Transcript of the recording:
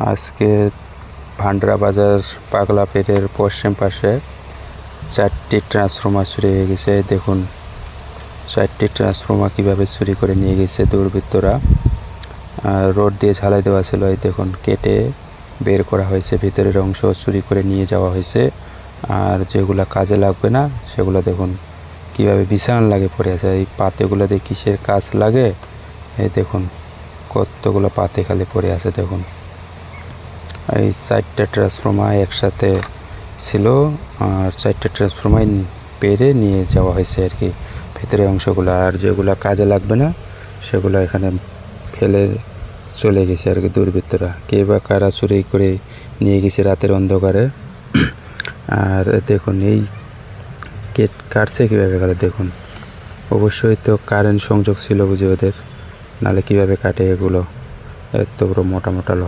আজকে ভান্ডারা বাজার পাগলা পেটের পশ্চিম পাশে 4টি ট্রান্সফর্মার চুরি হয়ে গেছে। দেখুন 4টি ট্রান্সফর্মার কীভাবে চুরি করে নিয়ে গেছে দুর্বৃত্তরা। রড দিয়ে ঝালাই দেওয়া ছিল, এই দেখুন কেটে বের করা হয়েছে, ভিতরের অংশ চুরি করে নিয়ে যাওয়া হয়েছে। আর যেগুলো কাজে লাগবে না সেগুলো দেখুন কীভাবে বিছান লাগে পড়ে আছে। এই পাতেগুলো দিয়ে কিসের কাজ লাগে, এই দেখুন কতগুলো পাতে খালি পড়ে আছে। দেখুন এই 4টা ট্রান্সফর্মার একসাথে ছিল, আর 4টা ট্রান্সফর্মার পেরে নিয়ে যাওয়া হয়েছে আর কি ভেতরের অংশগুলো। আর যেগুলো কাজে লাগবে না সেগুলো এখানে ফেলে চলে গেছে আর কি দুর্বৃত্তরা। কে বা কারা চুরি করে নিয়ে গেছে রাতের অন্ধকারে। আর দেখুন এই কাটছে কীভাবে কাটে, দেখুন অবশ্যই তো কারেন্ট সংযোগ ছিল বুঝি ওদের, নাহলে কীভাবে কাটে এগুলো, এত বড় মোটা মোটা